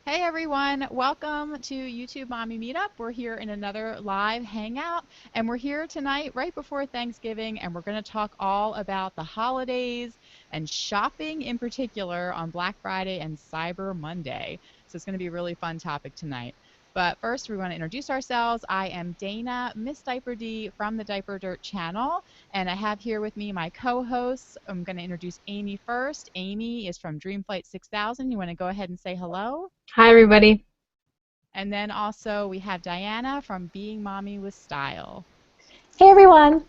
Hey everyone, welcome to YouTube Mommy Meetup. We're here in another live hangout, and we're here tonight right before Thanksgiving, and we're going to talk all about the holidays and shopping in particular on Black Friday and Cyber Monday. So it's going to be a really fun topic tonight. But first, we want to introduce ourselves. I am Dana, Miss Diaper D from the Diaper Dirt channel, and I have here with me my co-hosts. I'm going to introduce Amy first. Amy is from Dreamflight 6000. You want to go ahead and say hello? Hi, everybody. And then also we have Diana from Being Mommy with Style. Hey everyone.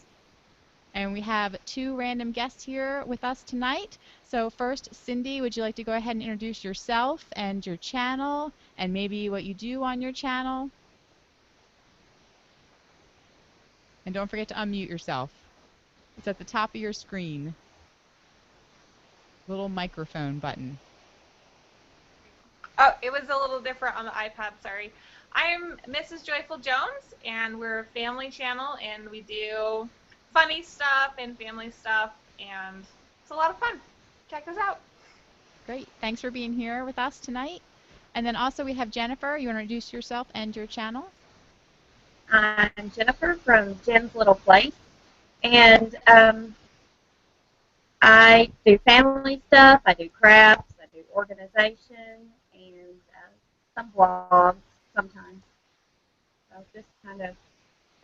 And we have two random guests here with us tonight. So first, Cindy, would you like to go ahead and introduce yourself and your channel and maybe what you do on your channel? And don't forget to unmute yourself. It's at the top of your screen. Little microphone button. Oh, it was a little different on the iPad, sorry. I'm Mrs. Joyful Jones, and we're a family channel, and we do funny stuff and family stuff, and it's a lot of fun. Check us out. Great. Thanks for being here with us tonight. And then also we have Jennifer. You want to introduce yourself and your channel? I'm Jennifer from Jen's Little Place, and I do family stuff, I do crafts, I do organization, and some blogs sometimes. So just kind of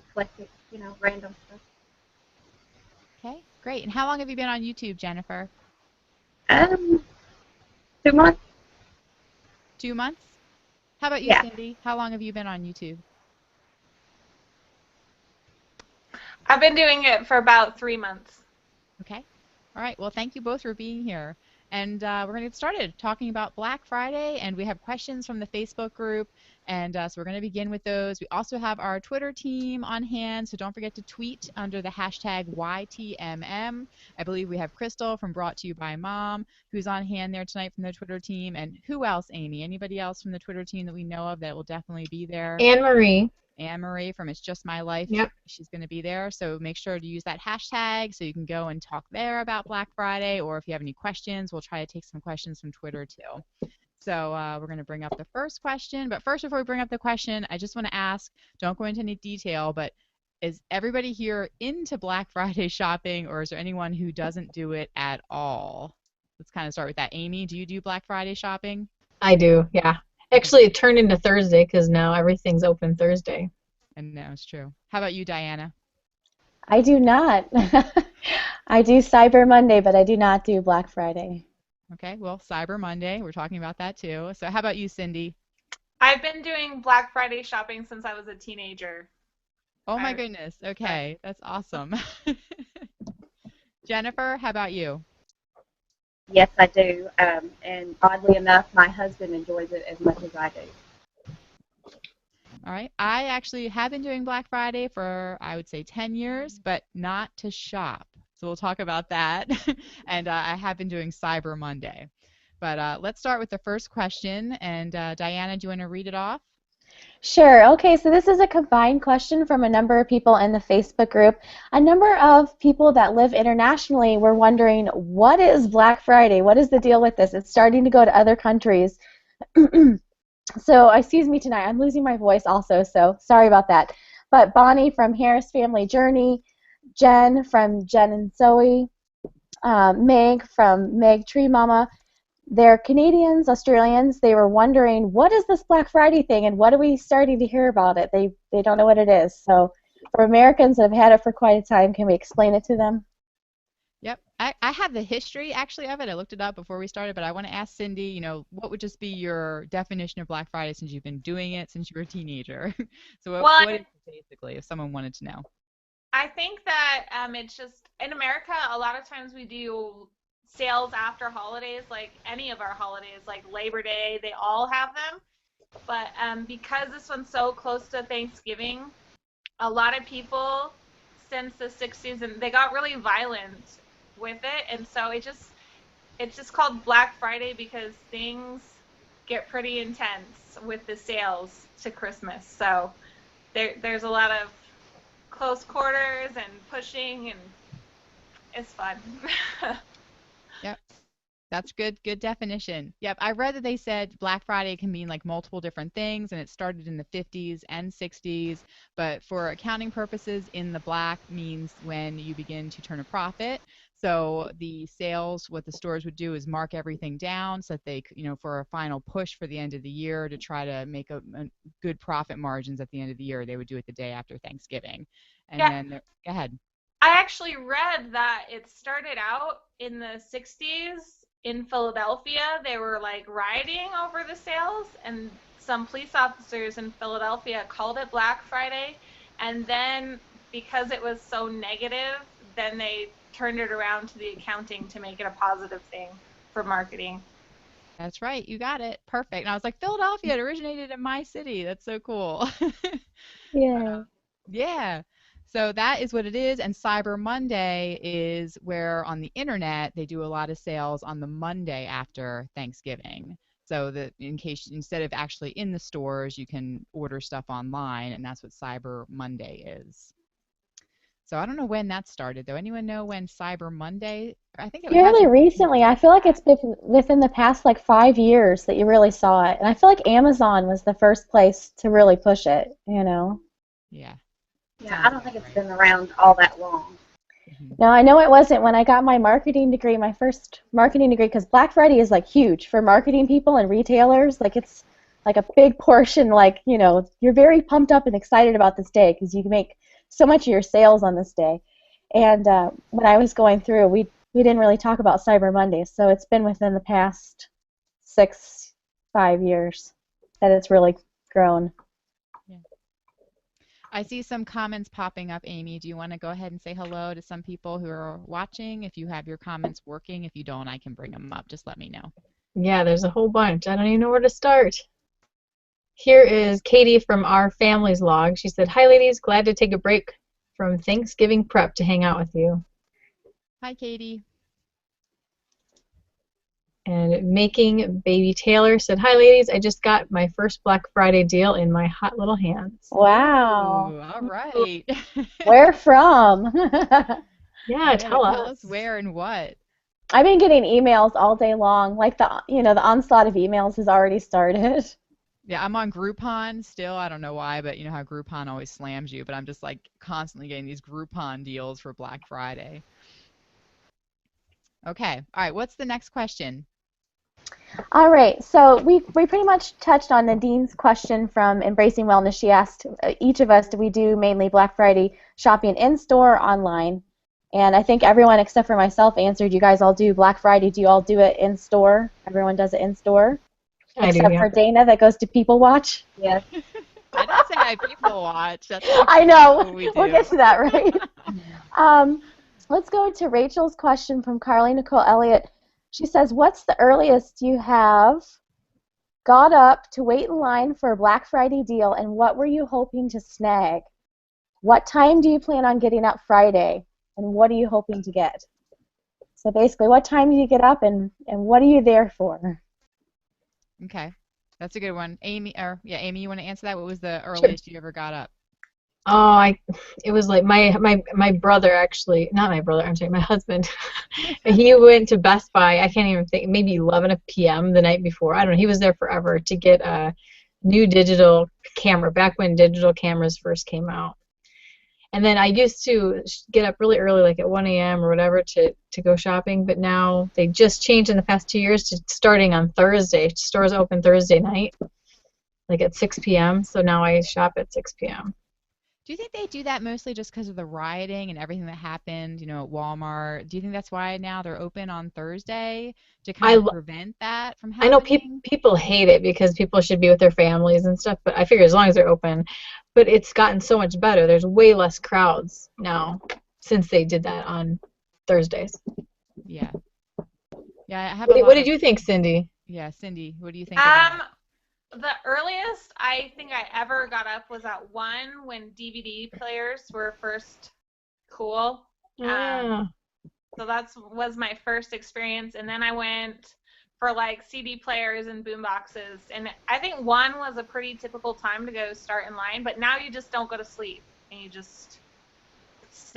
eclectic, random stuff. Okay, great. And how long have you been on YouTube, Jennifer? 2 months. 2 months? How about you, Yeah. Cindy? How long have you been on YouTube? I've been doing it for about 3 months. Okay. All right. Well, thank you both for being here. And we're going to get started talking about Black Friday, and we have questions from the Facebook group, and so we're going to begin with those. We also have our Twitter team on hand, so don't forget to tweet under the hashtag YTMM. I believe we have Crystal from Brought to You by Mom, who's on hand there tonight from the Twitter team. And who else, Amy? Anybody else from the Twitter team that we know of that will definitely be there? Anne-Marie. Anne-Marie from It's Just My Life. Yep. She's going to be there. So make sure to use that hashtag so you can go and talk there about Black Friday. Or if you have any questions, we'll try to take some questions from Twitter too. So we're going to bring up the first question. But first, before we bring up the question, I just want to ask, don't go into any detail, but is everybody here into Black Friday shopping, or is there anyone who doesn't do it at all? Let's kind of start with that. Amy, do you do Black Friday shopping? I do, yeah. Actually, it turned into Thursday because now everything's open Thursday. And no, it's true. How about you, Diana? I do not. I do Cyber Monday, but I do not do Black Friday. Okay, well, Cyber Monday, we're talking about that too. So how about you, Cindy? I've been doing Black Friday shopping since I was a teenager. Oh my goodness. Okay, that's awesome. Jennifer, how about you? Yes, I do. And oddly enough, my husband enjoys it as much as I do. All right. I actually have been doing Black Friday for, I would say, 10 years, but not to shop. So we'll talk about that. And I have been doing Cyber Monday. But let's start with the first question. And Diana, do you want to read it off? Sure. Okay, so this is a combined question from a number of people in the Facebook group. A number of people that live internationally were wondering, what is Black Friday? What is the deal with this? It's starting to go to other countries. So, excuse me tonight, I'm losing my voice also, so sorry about that. But Bonnie from Harris Family Journey, Jen from Jen and Zoe, Meg from Meg Tree Mama, they're Canadians, Australians. They were wondering, what is this Black Friday thing, and what are we starting to hear about it? They don't know what it is. So for Americans that have had it for quite a time, can we explain it to them? Yep. I have the history actually of it. I looked it up before we started, but I want to ask Cindy, what would just be your definition of Black Friday since you've been doing it since you were a teenager? So what is it basically, if someone wanted to know? I think that it's just, in America, a lot of times we do sales after holidays, like any of our holidays, like Labor Day, they all have them. But because this one's so close to Thanksgiving, a lot of people since the 60s, and they got really violent with it, and so it's just called Black Friday because things get pretty intense with the sales to Christmas. So there's a lot of close quarters and pushing, and it's fun. Yep. That's good definition. Yep, I read that they said Black Friday can mean like multiple different things, and it started in the 50s and 60s. But for accounting purposes, in the black means when you begin to turn a profit. So the sales, what the stores would do is mark everything down so that they, for a final push for the end of the year to try to make a good profit margins at the end of the year. They would do it the day after Thanksgiving, and Yeah, then go ahead. I actually read that it started out in the 60s in Philadelphia. They were like rioting over the sales, and some police officers in Philadelphia called it Black Friday. And then because it was so negative, then they turned it around to the accounting to make it a positive thing for marketing. That's right. You got it. Perfect. And I was like, Philadelphia, it originated in my city. That's so cool. Yeah. Yeah. So that is what it is. And Cyber Monday is where on the internet they do a lot of sales on the Monday after Thanksgiving. So that in case instead of actually in the stores, you can order stuff online, and that's what Cyber Monday is. So I don't know when that started though. Anyone know when Cyber Monday? I think it has Fairly a recently, I feel like it's been within the past like 5 years that you really saw it. And I feel like Amazon was the first place to really push it, you know. yeah. Yeah, Sounds I don't about think it's right. been around all that long. Mhm. No, I know it wasn't when I got my marketing degree, my first marketing degree, because Black Friday is like huge for marketing people and retailers. Like it's like a big portion, like, you're very pumped up and excited about this day because you can make so much of your sales on this day. And when I was going through, we didn't really talk about Cyber Monday, so it's been within the past 5 years that it's really grown. Yeah. I see some comments popping up, Amy. Do you want to go ahead and say hello to some people who are watching? If you have your comments working, if you don't, I can bring them up. Just let me know. Yeah, there's a whole bunch. I don't even know where to start. Here is Katie from our family's log. She said, "Hi, ladies. Glad to take a break from Thanksgiving prep to hang out with you." Hi, Katie. And Making Baby Taylor said, "Hi, ladies. I just got my first Black Friday deal in my hot little hands." Wow. Ooh, all right. Where from? Yeah, Yeah, tell tell us us. where and what. I've been getting emails all day long. Like the onslaught of emails has already started. Yeah, I'm on Groupon still. I don't know why, but you know how Groupon always slams you, but I'm just like constantly getting these Groupon deals for Black Friday. Okay. All right. What's the next question? All right, so we pretty much touched on Nadine's question from Embracing Wellness. She asked each of us, do we do mainly Black Friday shopping in store or online? And I think everyone except for myself answered. You guys all do Black Friday. Do you all do it in store? Everyone does it in store, I do, except yeah. for Dana that goes to People Watch. Yes. I didn't say I people watch. That's I actually know. what we We'll get do. to that, right? Um, let's go to Rachel's question from Carly Nicole Elliott. She says, "What's the earliest you have got up to wait in line for a Black Friday deal, and what were you hoping to snag? What time do you plan on getting up Friday, and what are you hoping to get?" So basically, what time do you get up, and what are you there for? Okay. That's a good one. Amy, you want to answer that? What was the Sure. earliest you ever got up? Oh, it was like my brother actually, not my brother, I'm sorry, my husband. He went to Best Buy, I can't even think, maybe 11 p.m. the night before. I don't know. He was there forever to get a new digital camera back when digital cameras first came out. And then I used to get up really early, like at 1 a.m. or whatever, to go shopping. But now they just changed in the past 2 years to starting on Thursday. Stores open Thursday night, like at 6 p.m. So now I shop at 6 p.m. Do you think they do that mostly just because of the rioting and everything that happened, at Walmart? Do you think that's why now they're open on Thursday to kind I of prevent that from I know happening? people hate it because people should be with their families and stuff, but I figure as long as they're open. But it's gotten so much better. There's way less crowds now since they did that on Thursdays. Yeah. Yeah, I have What a did, what lot did of, you think, Cindy? yeah, Cindy, what do you think of that? Um, the earliest I think I ever got up was at 1 when DVD players were first cool. Oh, yeah. So that was my first experience, and then I went for like CD players and boom boxes, and I think 1 was a pretty typical time to go start in line. But now you just don't go to sleep, and you just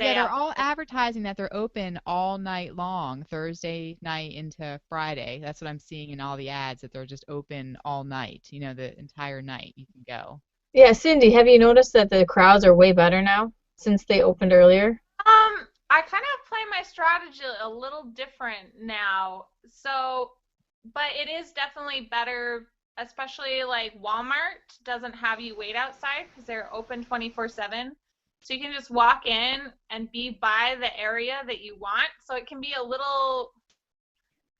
Yeah, stay they're up. all advertising that they're open all night long, Thursday night into Friday. That's what I'm seeing in all the ads, that they're just open all night, the entire night you can go. Yeah, Cindy, have you noticed that the crowds are way better now since they opened earlier? I kind of play my strategy a little different now. So, but it is definitely better, especially like Walmart doesn't have you wait outside because they're open 24/7. So you can just walk in and be by the area that you want. So it can be a little,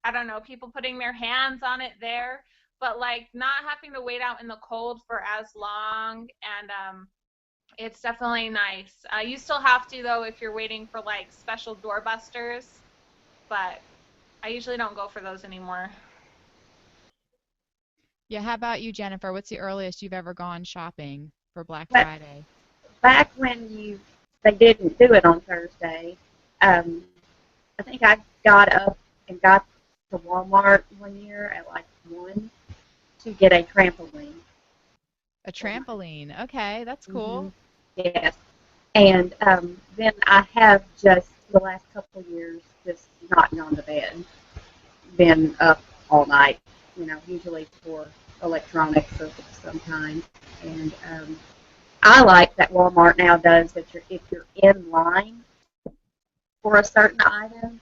I don't know, people putting their hands on it there, but like not having to wait out in the cold for as long. And it's definitely nice. You still have to, though, if you're waiting for like special doorbusters, but I usually don't go for those anymore. Yeah, how about you, Jennifer? What's the earliest you've ever gone shopping for Black But Friday? back when they didn't do it on Thursday, um, I think I got up and got to Walmart one year at like 1 to get a trampoline. A For my, trampoline. Okay, that's hmm cool. Yes. And then I have just the last couple of years just not gone to bed, been up all night, usually for electronics of some kind. And I like that Walmart now does that. If you're in line for a certain item,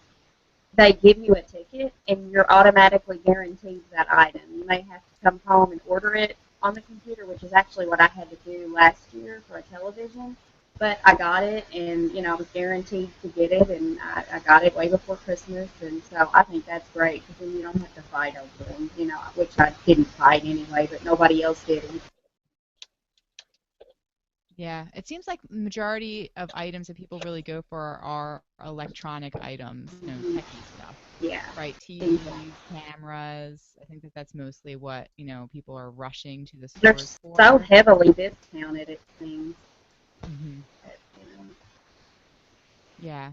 they give you a ticket and you're automatically guaranteed that item. You may have to come home and order it on the computer, which is actually what I had to do last year for a television. But I got it, and I was guaranteed to get it, and I got it way before Christmas, and so I think that's great because then you don't have to fight over them, which I didn't fight anyway, but nobody else did. Yeah, it seems like majority of items that people really go for are electronic items, Mm-hmm. techie stuff, Yeah, right? exactly. TVs, cameras. I think that that's mostly what, people are rushing to the They're stores so for. heavily discounted, it seems. Hmm. That, Yeah.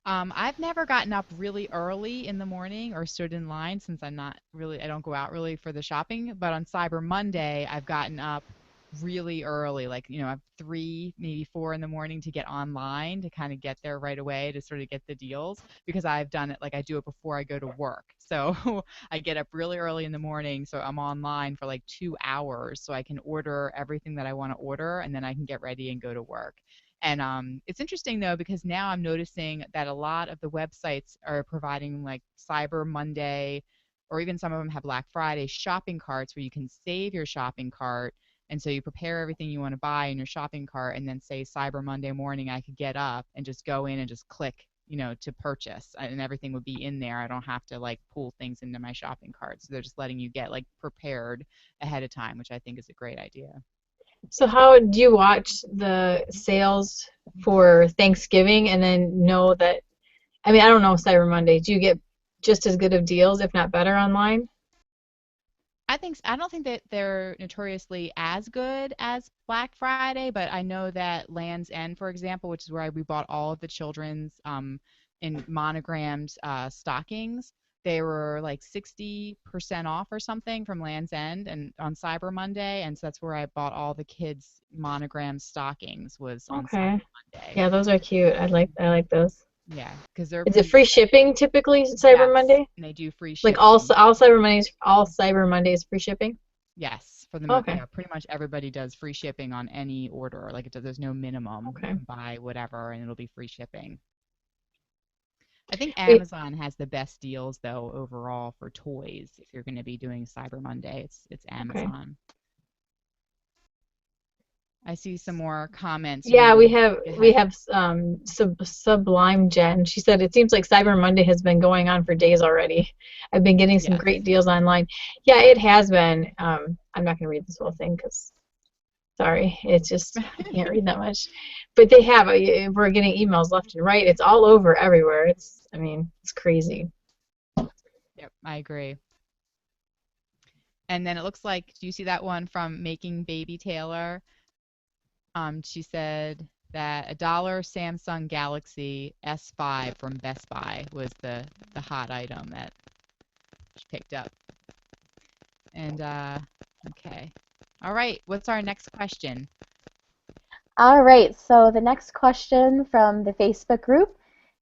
I've never gotten up really early in the morning or stood in line since I don't go out really for the shopping. But on Cyber Monday, I've gotten up really early, like, at 3, maybe 4 in the morning to get online to kind of get there right away to sort of get the deals because I've done it, like I do it before I go to work. So I get up really early in the morning. So I'm online for like 2 hours so I can order everything that I want to order and then I can get ready and go to work. And it's interesting though because now I'm noticing that a lot of the websites are providing like Cyber Monday, or even some of them have Black Friday shopping carts where you can save your shopping cart. And so you prepare everything you want to buy in your shopping cart, and then say Cyber Monday morning, I could get up and just go in and just click, to purchase, and everything would be in there. I don't have to like pull things into my shopping cart. So they're just letting you get like prepared ahead of time, which I think is a great idea. So how do you watch the sales for Thanksgiving and then know that, I mean, I don't know Cyber Monday. Do you get just as good of deals, if not better, online? I don't think that they're notoriously as good as Black Friday, but I know that Land's End, for example, which is where we bought all of the children's in monogrammed stockings, they were like 60% off or something from Land's End and on Cyber Monday, and so that's where I bought all the kids' monogrammed stockings was on Okay. Cyber Monday. Yeah, those are cute. I like those. Yeah, because they're Is it pretty. free shipping typically, Cyber Yes, Monday? and they do free Like all shipping. Cyber Mondays free shipping? Yes, Okay. yeah, pretty much everybody does free shipping on any order. Like there's no minimum. You Okay. can buy whatever and it'll be free shipping. I think Wait, Amazon has the best deals though overall for toys. If you're going to be doing Cyber Monday, it's okay. Amazon. I see some more comments. You Yeah, want we to have go we ahead? have Sublime Jen. She said it seems like Cyber Monday has been going on for days already. I've been getting some Yes. great deals online. Yeah, it has been. I'm not gonna read this whole thing because sorry, it's just I can't read that much. But they have. We're getting emails left and right. It's all over everywhere. I mean, it's crazy. Yep, I agree. And then it looks like, do you see that one from Making Baby Taylor? She said that $1 Samsung Galaxy S5 from Best Buy was the hot item that she picked up. And okay. All right, what's our next question? All right, so the next question from the Facebook group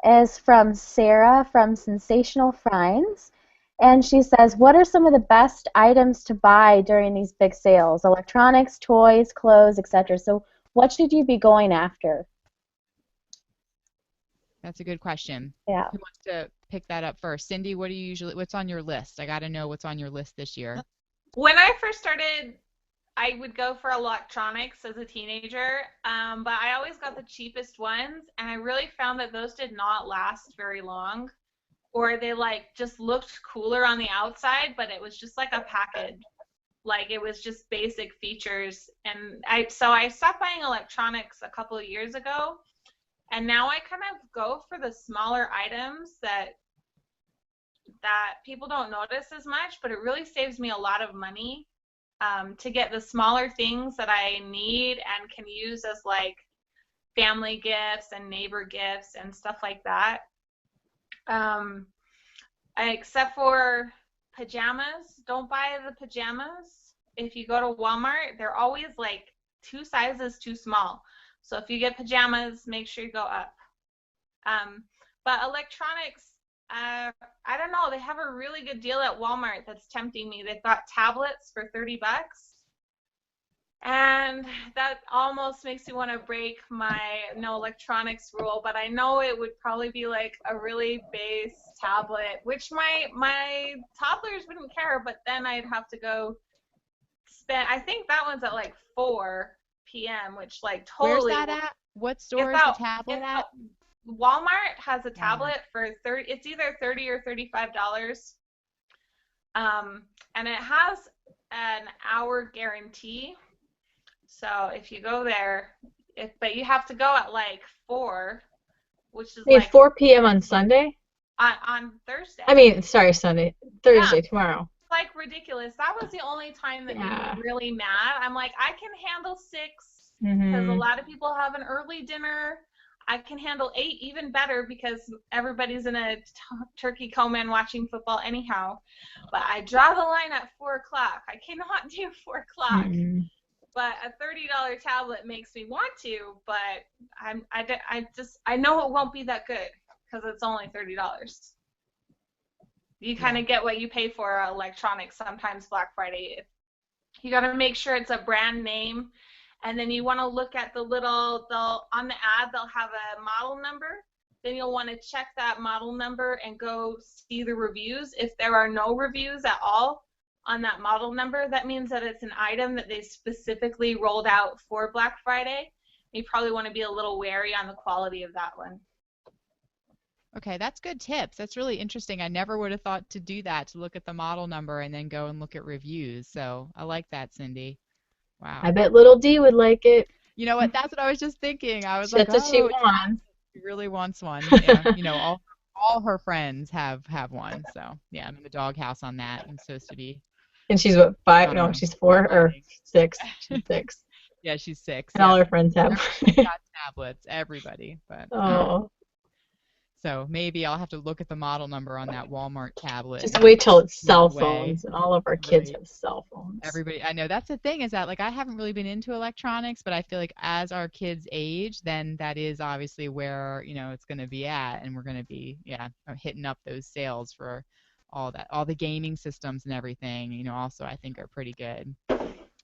is from Sarah from Sensational Finds. And she says, what are some of the best items to buy during these big sales? Electronics, toys, clothes, etc. So what should you be going after? That's a good question. Yeah. Who wants to pick that up first? Cindy, what's on your list? I got to know what's on your list this year. When I first started, I would go for electronics as a teenager, but I always got the cheapest ones, and I really found that those did not last very long, or they like just looked cooler on the outside, but it was just like a package. Like it was just basic features, and so I stopped buying electronics a couple of years ago, and now I kind of go for the smaller items that people don't notice as much, but it really saves me a lot of money to get the smaller things that I need and can use as like family gifts and neighbor gifts and stuff like that. Except for pajamas, don't buy the pajamas. If you go to Walmart, they're always like 2 sizes too small. So if you get pajamas, make sure you go up. But electronics, I don't know. They have a really good deal at Walmart that's tempting me. They've got tablets for $30, and that almost makes me want to break my no electronics rule. But I know it would probably be like a really base tablet, which my toddlers wouldn't care. But then I'd have to go spend. I think that one's at like 4 p.m., which like totally. Where's that at? What store is the tablet at? Walmart has a tablet for it's either $30 or $35. And it has an hour guarantee. So if you go there, but you have to go at like 4, which is like 4 p.m. on Sunday? On Thursday. I mean, sorry, Sunday. Thursday, tomorrow. It's like ridiculous. That was the only time that made me really mad. I'm like, I can handle 6 because a lot of people have an early dinner. I can handle 8 even better because everybody's in a turkey coma watching football anyhow. But I draw the line at 4 o'clock. I cannot do 4 o'clock. But a $30 tablet makes me want to, but I know it won't be that good because it's only $30. You kind of get what you pay for electronics sometimes Black Friday. You got to make sure it's a brand name. And then you want to look at on the ad, they'll have a model number. Then you'll want to check that model number and go see the reviews. If there are no reviews at all on that model number, that means that it's an item that they specifically rolled out for Black Friday. You probably want to be a little wary on the quality of that one. Okay, that's good tips. That's really interesting. I never would have thought to do that, to look at the model number and then go and look at reviews. So I like that, Cindy. Wow. I bet little D would like it. You know what? That's what I was just thinking. I was That's like, what she wants. She really wants one. Yeah, you know, all her friends have one. So yeah, I'm in the doghouse on that. I'm supposed to be. And she's what, 5? No, she's 4 or 6. She's 6. Yeah, she's 6. And all her friends have. Everybody's got tablets. Everybody, but. Oh. So maybe I'll have to look at the model number on that Walmart tablet. Just wait till it's cell phones, and all of our kids have cell phones. Everybody, I know that's the thing, is that like I haven't really been into electronics, but I feel like as our kids age, then that is obviously where, you know, it's going to be at, and we're going to be hitting up those sales for all that, all the gaming systems and everything. You know, also I think are pretty good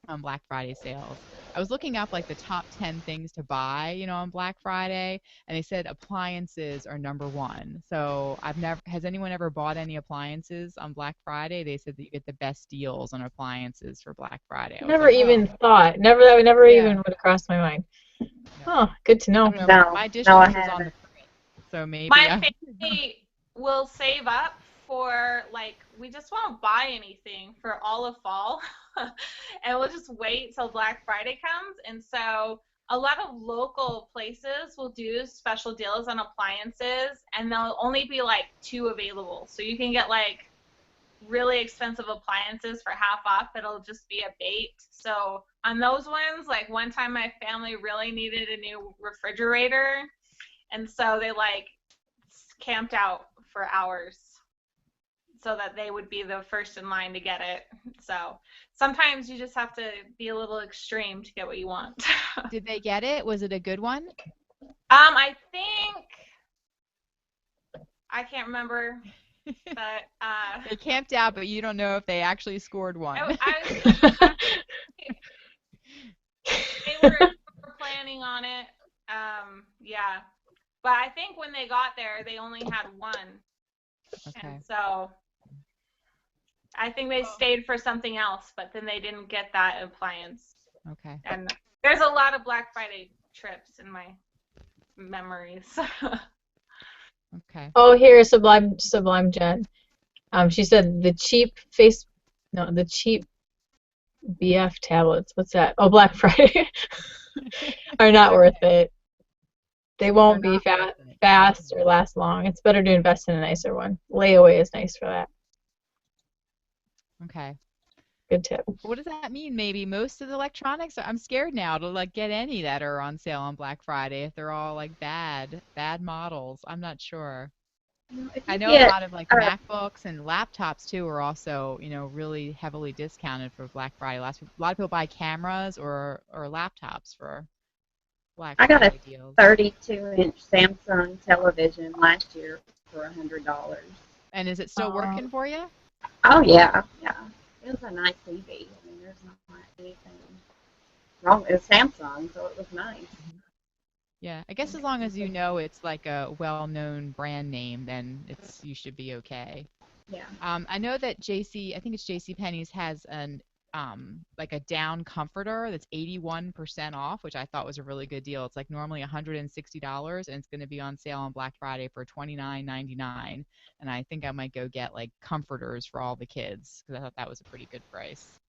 on Black Friday sales. I was looking up like the top 10 things to buy, you know, on Black Friday, and they said appliances are number 1. So has anyone ever bought any appliances on Black Friday? They said that you get the best deals on appliances for Black Friday. Never even thought. That even would have crossed my mind. No. Oh, good to know. My dishwasher's on the fridge, so maybe my family will save up for, like, we just won't buy anything for all of fall. And we'll just wait till Black Friday comes. And so a lot of local places will do special deals on appliances, and there'll only be like 2 available. So you can get like really expensive appliances for half off. It'll just be a bait. So on those ones, like one time my family really needed a new refrigerator, and so they like camped out for hours. so that they would be the first in line to get it. So sometimes you just have to be a little extreme to get what you want. Did they get it? Was it a good one? I think I can't remember, but They camped out, but you don't know if they actually scored one. They were planning on it. Yeah, but I think when they got there, they only had one. Okay. And so I think they stayed for something else, but then they didn't get that appliance. Okay. And there's a lot of Black Friday trips in my memories. Okay. Oh, here's Sublime Jen. She said the cheap BF tablets. What's that? Oh, Black Friday are not worth it. They won't be fast or last long. It's better to invest in a nicer one. Layaway is nice for that. Okay. Good tip. What does that mean? Maybe most of the electronics, I'm scared now to like get any that are on sale on Black Friday if they're all like bad models. I'm not sure. I know a lot of like MacBooks and laptops too are also, really heavily discounted for Black Friday. A lot of people buy cameras or laptops for Black I got Friday a deals. 32-inch Samsung television last year for $100. And is it still working for you? Oh yeah, yeah. It was a nice TV. I mean, there's not anything wrong. It was Samsung, so it was nice. Yeah, I guess as long as you know it's like a well-known brand name, then you should be okay. Yeah. I know that I think it's JC Penney's has an like a down comforter that's 81% off, which I thought was a really good deal. It's like normally $160 and it's going to be on sale on Black Friday for $29.99. And I think I might go get like comforters for all the kids because I thought that was a pretty good price.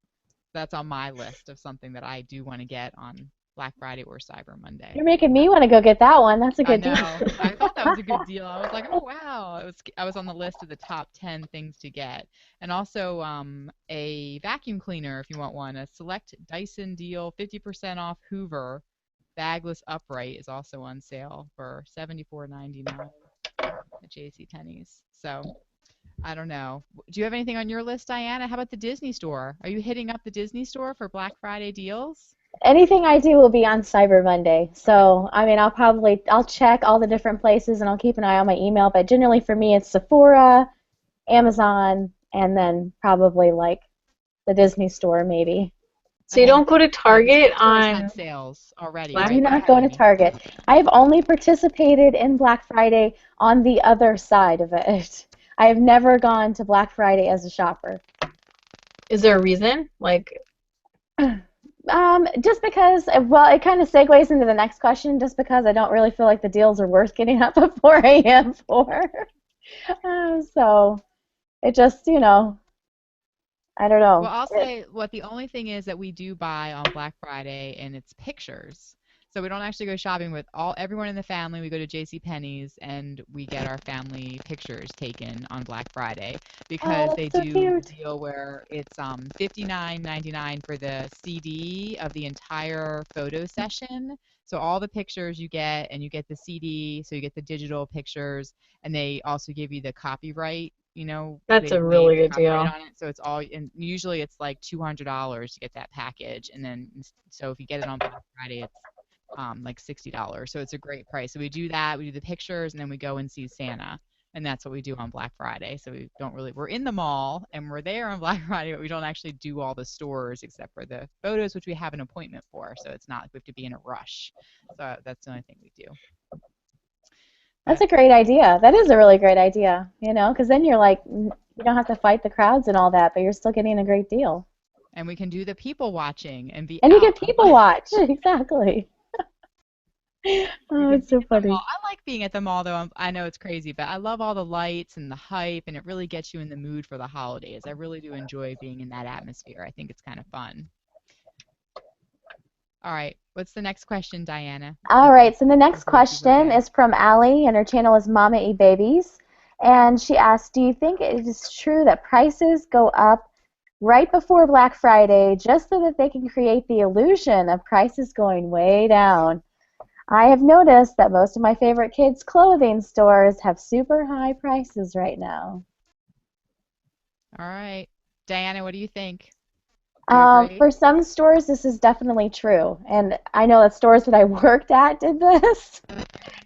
That's on my list of something that I do want to get on Black Friday or Cyber Monday. You're making me want to go get that one. That's a good deal. I know. I thought that was a good deal. I was like, oh wow. I was on the list of the top 10 things to get. And also a vacuum cleaner if you want one. A select Dyson deal, 50% off Hoover. Bagless upright is also on sale for $74.99 at JCPenney's. So I don't know. Do you have anything on your list, Diana? How about the Disney store? Are you hitting up the Disney store for Black Friday deals? Anything I do will be on Cyber Monday. So, I mean, I'll check all the different places and I'll keep an eye on my email. But generally for me, it's Sephora, Amazon, and then probably like the Disney store maybe. So you don't go to Target on sales already, I right? do not go to Target. I have only participated in Black Friday on the other side of it. I have never gone to Black Friday as a shopper. Is there a reason? Like just because, well, it kind of segues into the next question, just because I don't really feel like the deals are worth getting up at 4 a.m. for. So it just, I don't know. Well, I'll say the only thing is that we do buy on Black Friday, and it's pictures. So we don't actually go shopping with everyone in the family. We go to JCPenney's and we get our family pictures taken on Black Friday because they do a deal where it's $59.99 for the CD of the entire photo session. So all the pictures you get, and you get the CD, so you get the digital pictures, and they also give you the copyright. That's a really good deal. On it, so it's all, and usually it's like $200 to get that package, and then so if you get it on Black Friday, it's like $60. So it's a great price. So we do that. We do the pictures, and then we go and see Santa, and that's what we do on Black Friday. So we're in the mall and we're there on Black Friday, but we don't actually do all the stores except for the photos, which we have an appointment for. So it's not like we have to be in a rush. So that's the only thing we do. That's a great idea. That is a really great idea, because then you're like, you don't have to fight the crowds and all that, but you're still getting a great deal. And we can do the people watching and you get people watch. Exactly. Oh, it's so funny. I like being at the mall, though. I know it's crazy, but I love all the lights and the hype, and it really gets you in the mood for the holidays. I really do enjoy being in that atmosphere. I think it's kind of fun. All right. What's the next question, Diana? All right. So the next question is from Allie, and her channel is Mama Eat Babies. And she asked, do you think it is true that prices go up right before Black Friday just so that they can create the illusion of prices going way down? I have noticed that most of my favorite kids' clothing stores have super high prices right now. All right. Diana, what do you think? Do you agree? For some stores, this is definitely true, and I know that stores that I worked at did this,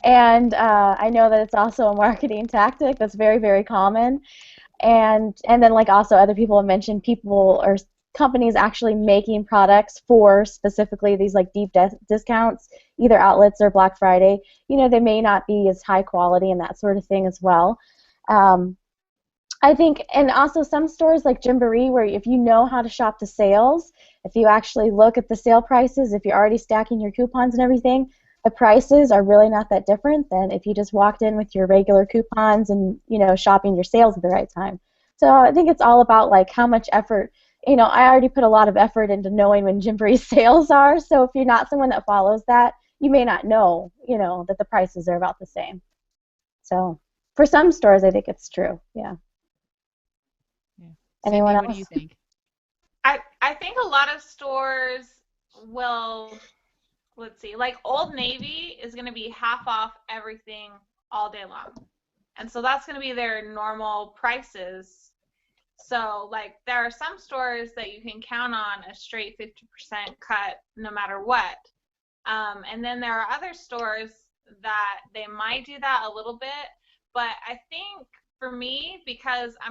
and I know that it's also a marketing tactic that's very, very common. And then like also other people have mentioned people or companies actually making products for specifically these like deep discounts, either outlets or Black Friday. You know, they may not be as high quality and that sort of thing as well. Um, I think, and also some stores like Gymboree, where if you know how to shop the sales, if you actually look at the sale prices, if you're already stacking your coupons and everything, the prices are really not that different than if you just walked in with your regular coupons and, you know, shopping your sales at the right time. So I think it's all about like how much effort, you know, I already put a lot of effort into knowing when Gymboree sales are, so if you're not someone that follows that, you may not know, you know, that the prices are about the same. So for some stores, I think it's true, yeah. Yeah. Anyone Cindy, what do you else? think? I think a lot of stores will, let's see, like Old Navy is going to be half off everything all day long. And so that's going to be their normal prices. So, like, there are some stores that you can count on a straight 50% cut no matter what. And then there are other stores that they might do that a little bit. But I think for me, because I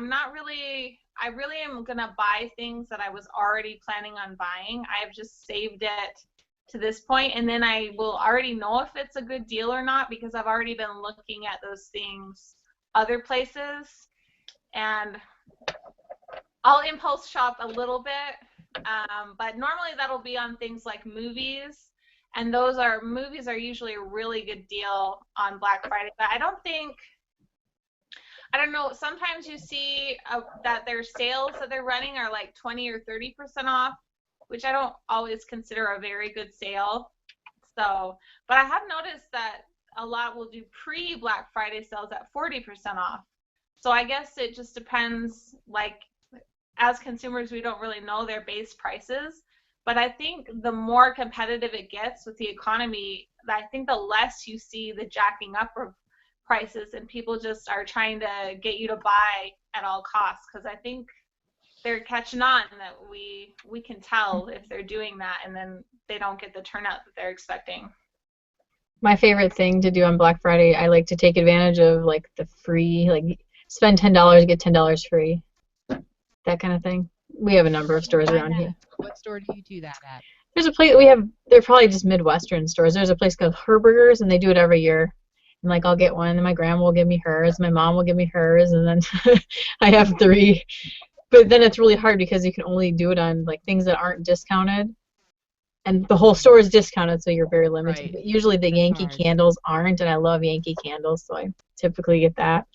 really am going to buy things that I was already planning on buying. I've just saved it to this point, and then I will already know if it's a good deal or not because I've already been looking at those things other places. And I'll impulse shop a little bit, but normally that'll be on things like movies, and movies are usually a really good deal on Black Friday. But I don't know, sometimes you see that their sales that they're running are like 20 or 30% off, which I don't always consider a very good sale. So, but I have noticed that a lot will do pre-Black Friday sales at 40% off. So I guess it just depends, like, as consumers, we don't really know their base prices. But I think the more competitive it gets with the economy, I think the less you see the jacking up of prices and people just are trying to get you to buy at all costs. Because I think they're catching on that we can tell if they're doing that and then they don't get the turnout that they're expecting. My favorite thing to do on Black Friday, I like to take advantage of like the free, like spend $10, get $10 free, that kind of thing. We have a number of stores Find around that. here. What store do you do that at? There's a place we have. They're probably just Midwestern stores. There's a place called Herberger's, and they do it every year. And like I'll get one, and my grandma will give me hers, my mom will give me hers, and then I have three. But then it's really hard because you can only do it on like things that aren't discounted, and the whole store is discounted, so you're very limited. Right. But usually the That's Yankee hard. candles aren't, and I love Yankee candles, so I typically get that.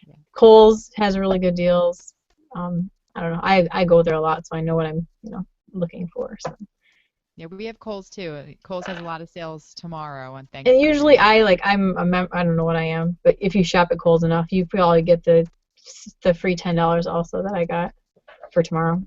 Yeah. Kohl's has really good deals. I don't know. I go there a lot, so I know what I'm looking for. So. Yeah, we have Kohl's too. Kohl's has a lot of sales tomorrow on And usually Thanksgiving. I don't know what I am, but if you shop at Kohl's enough, you probably get the free $10 also that I got for tomorrow.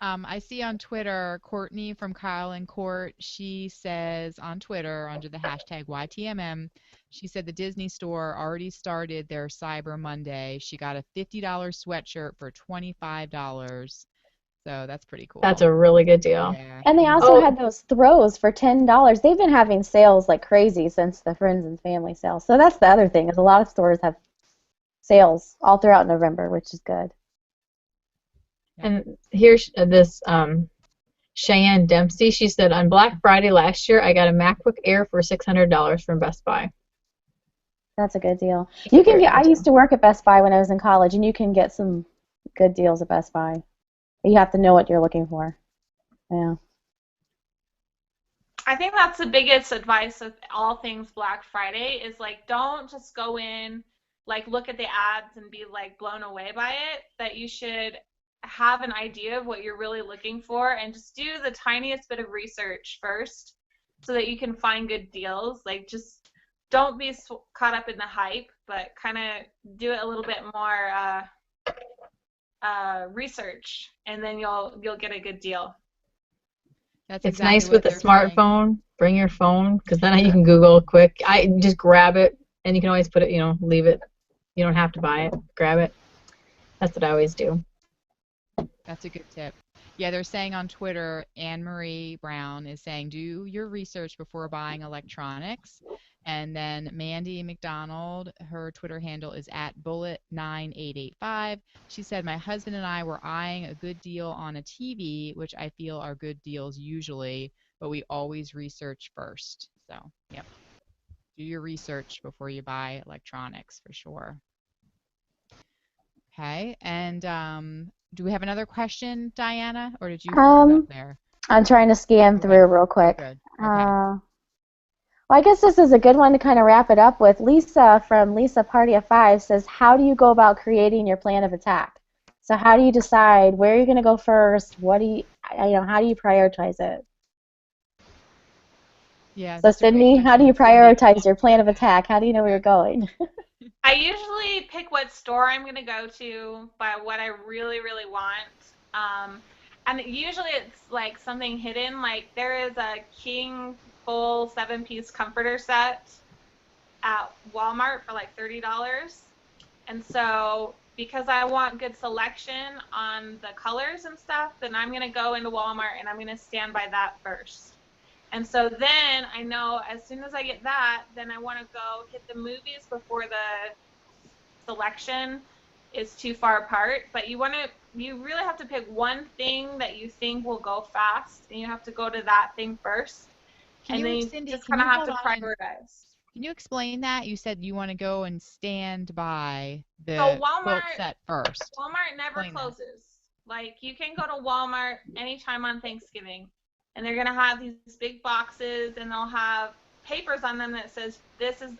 I see on Twitter, Courtney from Kyle and Court, she says on Twitter under the hashtag YTMM, she said the Disney store already started their Cyber Monday. She got a $50 sweatshirt for $25. So that's pretty That's cool. a really good deal. Yeah. And they also Oh, had those throws for $10. They've been having sales like crazy since the Friends and Family sale. So that's the other thing is a lot of stores have sales all throughout November, which is good. and here's this Cheyenne Dempsey. She said on Black Friday last year, I got a MacBook Air for $600 from Best Buy. That's a good deal. You can Very get. I good deal. used to work at Best Buy when I was in college, and you can get some good deals at Best Buy. You have to know what you're looking for. Yeah. I think that's the biggest advice of all things Black Friday is like don't just go in, like look at the ads and be like blown away by it, that you should have an idea of what you're really looking for and just do the tiniest bit of research first so that you can find good deals. Like just don't be caught up in the hype, but kind of do it a little bit more research, and then you'll get a good deal. That's It's exactly nice with what a they're saying. smartphone. Bring your phone because then you can Google quick. I just grab it and you can always put it, leave it. You don't have to buy it. Grab it. That's what I always do. That's a good tip. Yeah, they're saying on Twitter, Anne Marie Brown is saying, do your research before buying electronics. And then Mandy McDonald, her Twitter handle is at bullet9885. She said, my husband and I were eyeing a good deal on a TV, which I feel are good deals usually, but we always research first. So, yep. Do your research before you buy electronics for sure. Okay, and do we have another question, Diana, or did you freeze up there? I'm trying to scan through real quick. Good. Okay. Well, I guess this is a good one to kind of wrap it up with. Lisa from Lisa Party of Five says, how do you go about creating your plan of attack? So how do you decide where you're going to go first? How do you prioritize it? Yeah. So Sydney, how do you prioritize your plan of attack? How do you know where you're going? I usually pick what store I'm going to go to by what I really, really want. And usually it's like something hidden. Like there is a King full 7-piece comforter set at Walmart for like $30. And so because I want good selection on the colors and stuff, then I'm going to go into Walmart and I'm going to stand by that first. And so then I know as soon as I get that, then I want to go hit the movies before the selection is too far apart. But you really have to pick one thing that you think will go fast, and you have to go to that thing first. And then you just kind of have to prioritize. Can you explain that? You said you want to go and stand by the quilt set first. Walmart never closes. Like you can go to Walmart anytime on Thanksgiving. And they're going to have these big boxes, and they'll have papers on them that says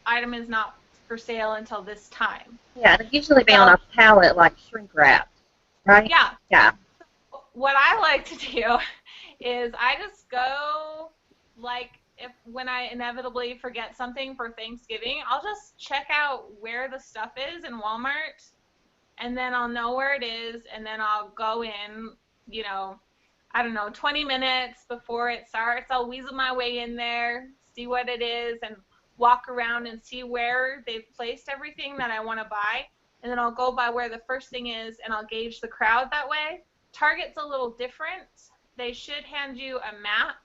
item is not for sale until this time. Yeah, it'll usually be on a pallet like shrink wrapped, right? Yeah. Yeah. What I like to do is I just go, like, when I inevitably forget something for Thanksgiving, I'll just check out where the stuff is in Walmart, and then I'll know where it is, and then I'll go in, I don't know, 20 minutes before it starts. I'll weasel my way in there, see what it is, and walk around and see where they've placed everything that I want to buy. And then I'll go by where the first thing is, and I'll gauge the crowd that way. Target's a little different. They should hand you a map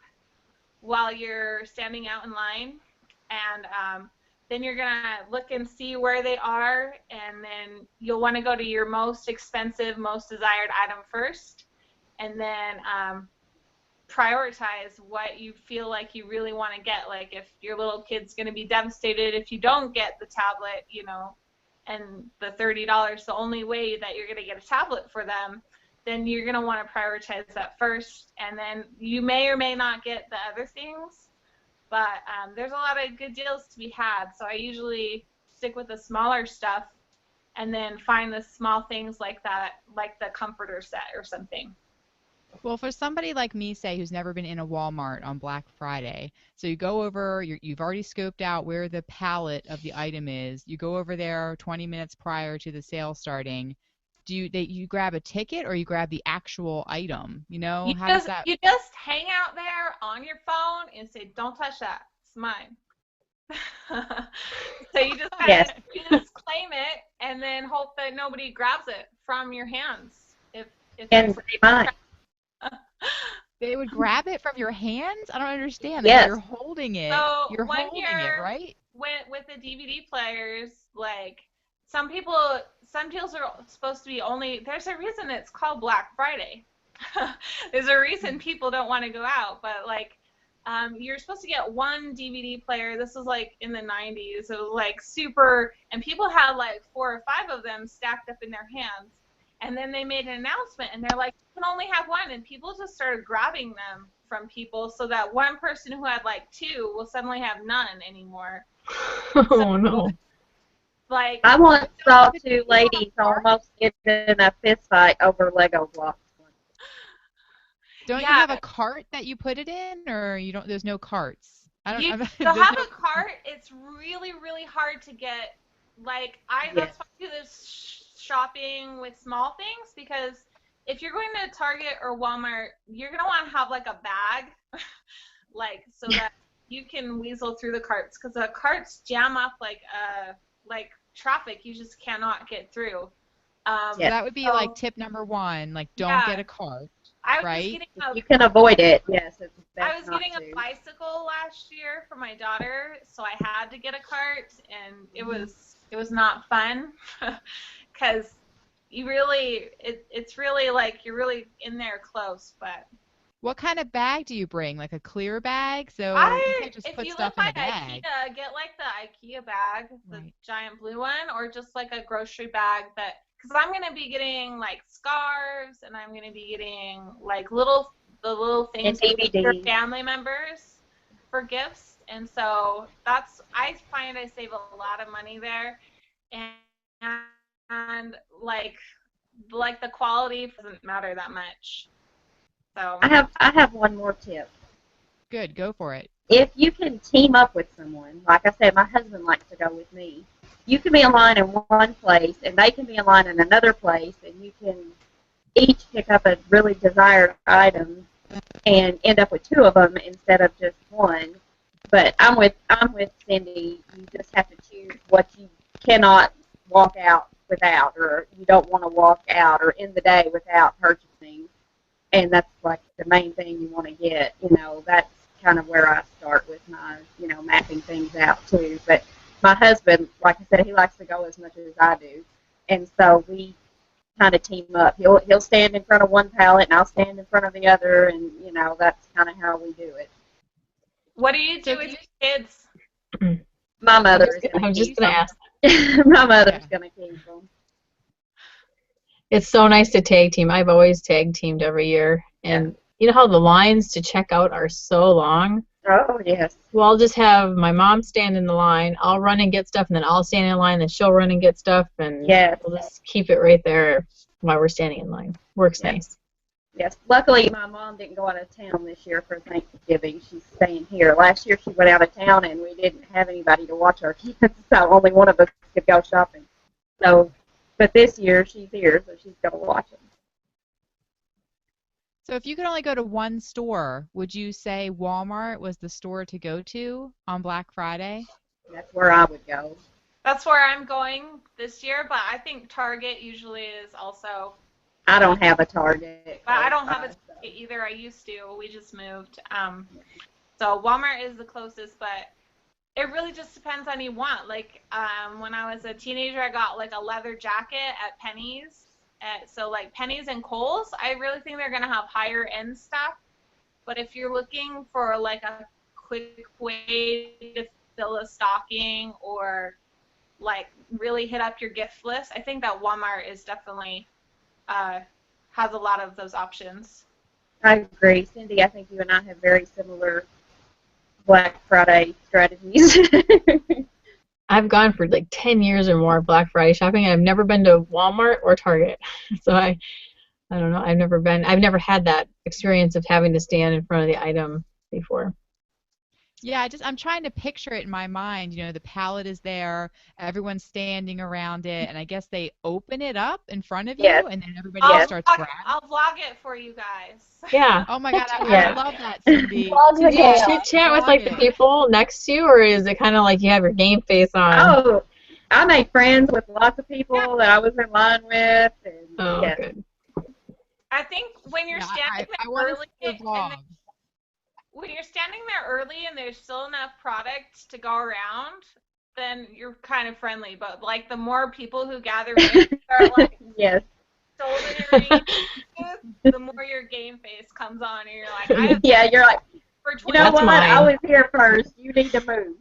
while you're standing out in line. And then you're going to look and see where they are, and then you'll want to go to your most expensive, most desired item first. And then prioritize what you feel like you really want to get. Like if your little kid's going to be devastated if you don't get the tablet, and the $30, the only way that you're going to get a tablet for them, then you're going to want to prioritize that first. And then you may or may not get the other things, but there's a lot of good deals to be had. So I usually stick with the smaller stuff and then find the small things like that, like the comforter set or something. Well, for somebody like me, say, who's never been in a Walmart on Black Friday, so you go over, you've already scoped out where the pallet of the item is. You go over there 20 minutes prior to the sale starting. Do you grab a ticket or you grab the actual item? How does that? You just hang out there on your phone and say, "Don't touch that. It's mine." So you just claim it and then hope that nobody grabs it from your hands. If and mine. They would grab it from your hands? I don't understand. Yes. You're holding it. So you're holding it, right? With the DVD players, like some deals are supposed to be only. There's a reason it's called Black Friday. There's a reason people don't want to go out, but like you're supposed to get one DVD player. This was like in the 90s. It was like super, and people had like 4 or 5 of them stacked up in their hands. And then they made an announcement, and they're like, you can only have one. And people just started grabbing them from people so that one person who had like 2 will suddenly have none anymore. Oh, no. Like, I once saw 2 ladies almost get in a fist fight over Lego blocks. Don't you have a cart that you put it in, or you don't? There's no carts. To have a cart, it's really, really hard to get. Like, that's why I do this shopping with small things, because if you're going to Target or Walmart, you're going to want to have like a bag like so that you can weasel through the carts, because the carts jam up like traffic. You just cannot get through. So Yes. that would be like tip number one, like don't get Yeah, a cart, I was right? getting If a you can avoid it, yes, it's I best was not getting a to. bicycle last year for my daughter, so I had to get a cart, and Mhm. it was not fun because it's really like you're really in there close. But What kind of bag do you bring? Like a clear bag? So you I can't just if put you live stuff in by a bag. IKEA, get like the IKEA bag, the Right. giant blue one, or just like a grocery bag that because I'm gonna be getting like scarves and I'm gonna be getting like the little And things you give your DVD. family members for gifts, and so that's I find I save a lot of money there, and and like the quality doesn't matter that much. So I have one more tip. Good, go for it. If you can team up with someone, like I said, my husband likes to go with me. You can be in line in one place, and they can be in line in another place, and you can each pick up a really desired item and end up with two of them instead of just one. But I'm with Cindy. You just have to choose what you cannot walk out without, or you don't want to walk out or in the day without purchasing. And that's like the main thing you want to get. That's kind of where I start with my mapping things out too. But my husband, like I said, he likes to go as much as I do, and so we kind of team up. He'll stand in front of one pallet, and I'll stand in front of the other, and that's kind of how we do it. what do you So do if with you, your kids? My I'm mother just, is going I'm to just keep gonna them. ask. My mother's yeah. going to keep them. It's so nice to tag team. I've always tag teamed every year, Yeah. and you know how the lines to check out are so long. Oh yes. Well, I'll just have my mom stand in the line. I'll run and get stuff, and then I'll stand in line. Then she'll run and get stuff, and Yes. we'll just keep it right there while we're standing in line. Works Yes. nice. Yes. Luckily, my mom didn't go out of town this year for Thanksgiving. She's staying here. Last year, she went out of town, and we didn't have anybody to watch our kids, so only one of us could go shopping. So, but this year she's here, so she's going to watch them. So if you could only go to one store, would you say Walmart was the store to go to on Black Friday? That's where I would go. That's where I'm going this year, but I think Target usually is also. I don't have a Target But I close don't have a by, so. Target either. I used to. We just moved. So Walmart is the closest, but it really just depends on you want. Like when I was a teenager, I got like a leather jacket at Penny's. So like Penny's and Kohl's, I really think they're gonna have higher end stuff. But if you're looking for like a quick way to fill a stocking or like really hit up your gift list, I think that Walmart is definitely has a lot of those options. I agree. Cindy, I think you and I have very similar Black Friday strategies. I've gone for like 10 years or more Black Friday shopping, and I've never been to Walmart or Target. So I don't know. I've never had that experience of having to stand in front of the item before. Yeah, I'm trying to picture it in my mind. The pallet is there, everyone's standing around it, and I guess they open it up in front of Yes. you, and then everybody else starts grabbing. I'll vlog it for you guys. Yeah. Oh my God, I Yes. would love that, Cindy. Vlog the Do you chaos. chit chat with Vlog like the it. people next to you, or is it kind of like you have your game face on? Oh, I made friends with lots of people that I was in line with, and Oh, yes. good. I think when you're Yeah, standing I there want to early see the vlog. when you're standing there early and there's still enough product to go around, then you're kind of friendly. But like the more people who gather in start like Yes. shouldering, the more your game face comes on, and you're like, I have Yeah, you're like, for you know 20 That's what? I mine. was here first. You need to move.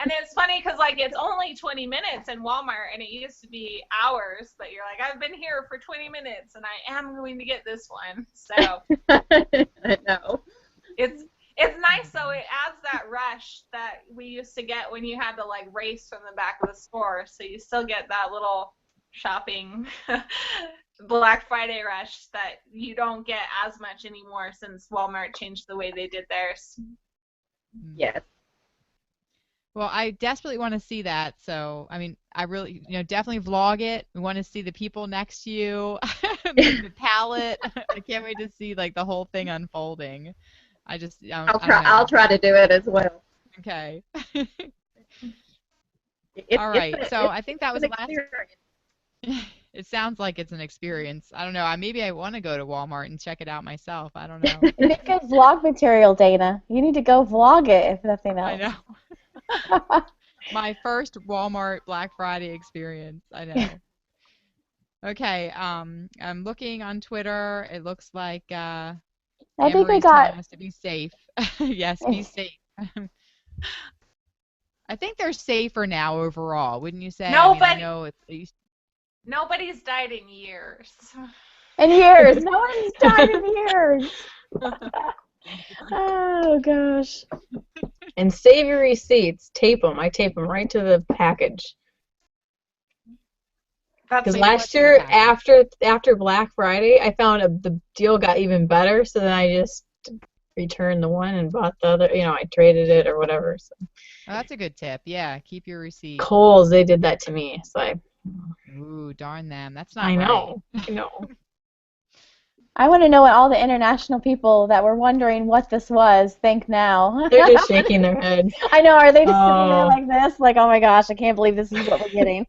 And it's funny because like it's only 20 minutes in Walmart, and it used to be hours. But you're like, I've been here for 20 minutes, and I am going to get this one. So I know. it's nice though. It adds that rush that we used to get when you had to like race from the back of the store. So you still get that little shopping Black Friday rush that you don't get as much anymore since Walmart changed the way they did theirs. Yes. Well, I desperately want to see that. So, I mean, I really, definitely vlog it. We want to see the people next to you, the palette. I can't wait to see like the whole thing unfolding. I don't I'll know. try to do it as well. Okay. It, All it's right. a, So it's, I think it's that was an the last. experience. It sounds like it's an experience. I don't know. Maybe I want to go to Walmart and check it out myself. I don't know. Make good vlog material, Dana. You need to go vlog it, if nothing I else. know. My first Walmart Black Friday experience. I know. Okay. I'm looking on Twitter. It looks like I Anne think we Marie's telling got. us to be safe. Yes, be safe. I think they're safer now overall, wouldn't you say? I mean, I Nobody, know it's nobody's died in years. In years. No one's died in years. Oh, gosh. And save your receipts. Tape them. I tape them right to the package. That's Because Tape what last to the year, package? after Black Friday, I found the deal got even better. So then I just returned the one and bought the other. I traded it or whatever. So. Oh, that's a good tip. Yeah, keep your receipt. Kohl's, they did that to me. So Ooh, darn them. That's not I right. know. I know. I want to know what all the international people that were wondering what this was think now. They're just shaking their head. I know. Are they just sitting there Oh. like this? Like, oh my gosh, I can't believe this is what we're getting.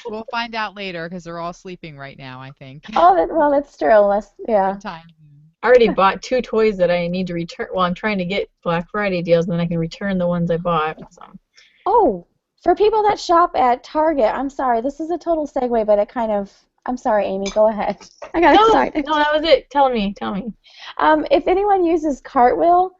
We'll find out later because they're all sleeping right now, I think. Oh, well, that's true. Yeah. Good time. I already bought 2 toys that I need to return. Well, I'm trying to get Black Friday deals, and then I can return the ones I bought. So. Oh, for people that shop at Target, I'm sorry, this is a total segue, but it kind of. I'm sorry, Amy. Go ahead. I got excited. No, that was it. Tell me. If anyone uses Cartwheel,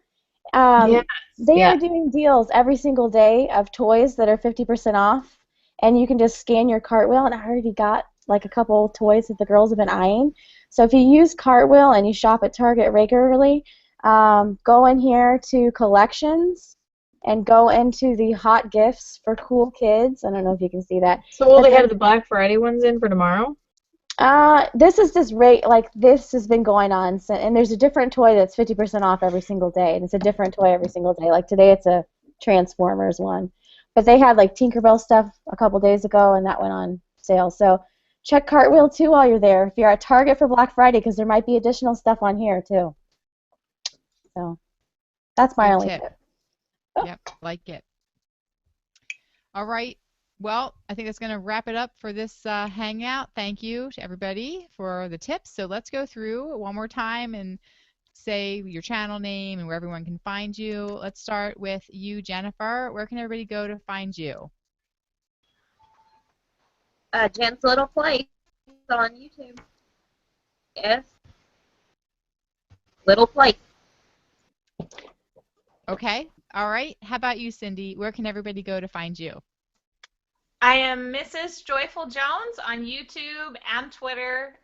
Yes. they are doing deals every single day of toys that are 50% off, and you can just scan your Cartwheel, and I already got like a couple toys that the girls have been eyeing. So if you use Cartwheel and you shop at Target regularly, go in here to collections and go into the hot gifts for cool kids. I don't know if you can see that. So will But they have the Black Friday ones in for tomorrow? this is just like this has been going on, and there's a different toy that's 50% off every single day, and it's a different toy every single day. Like today, it's a Transformers one, but they had like Tinkerbell stuff a couple days ago, and that went on sale. So check Cartwheel too while you're there. If you're at Target for Black Friday, because there might be additional stuff on here too. So that's my Good only tip. tip. Yep, like it. All right. Well, I think that's going to wrap it up for this hangout. Thank you to everybody for the tips. So let's go through one more time and say your channel name and where everyone can find you. Let's start with you, Jennifer. Where can everybody go to find you? Jen's Little Place on YouTube. Yes. Little Place. Okay. All right. How about you, Cindy? Where can everybody go to find you? I am Mrs. Joyful Jones on YouTube and Twitter,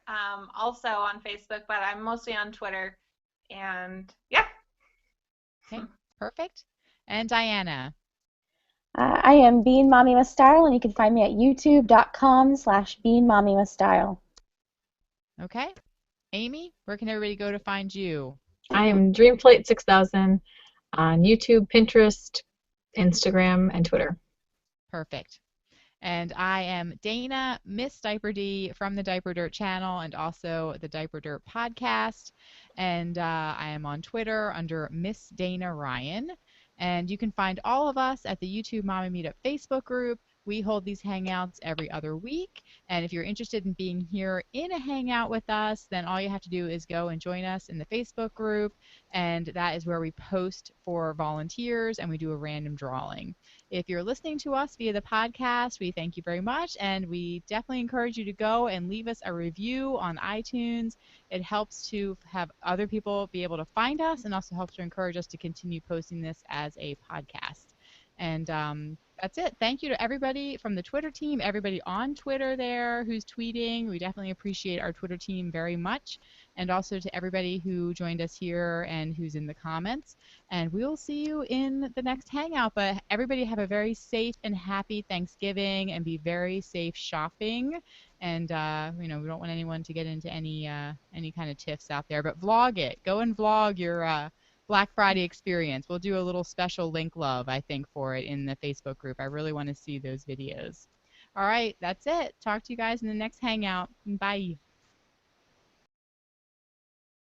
also on Facebook, but I'm mostly on Twitter. And yeah. Okay. Perfect. And Diana? I am Bean Mommy with Style, and you can find me at youtube.com/BeanMommyWithStyle. Okay. Amy, where can everybody go to find you? I am DreamFlight6000 on YouTube, Pinterest, Instagram, and Twitter. Perfect. And I am Dana, Miss Diaper D from the Diaper Dirt channel and also the Diaper Dirt podcast. And I am on Twitter under Miss Dana Ryan. And you can find all of us at the YouTube Mommy Meetup Facebook group. We hold these hangouts every other week. And if you're interested in being here in a hangout with us, then all you have to do is go and join us in the Facebook group. And that is where we post for volunteers and we do a random drawing. If you're listening to us via the podcast, we thank you very much, and we definitely encourage you to go and leave us a review on iTunes. It helps to have other people be able to find us and also helps to encourage us to continue posting this as a podcast. And that's it. Thank you to everybody from the Twitter team, everybody on Twitter there who's tweeting. We definitely appreciate our Twitter team very much. And also to everybody who joined us here and who's in the comments. And we'll see you in the next hangout. But everybody have a very safe and happy Thanksgiving and be very safe shopping. And we don't want anyone to get into any kind of tiffs out there. But vlog it. Go and vlog your Black Friday experience. We'll do a little special link love, I think, for it in the Facebook group. I really want to see those videos. All right, that's it. Talk to you guys in the next hangout. Bye.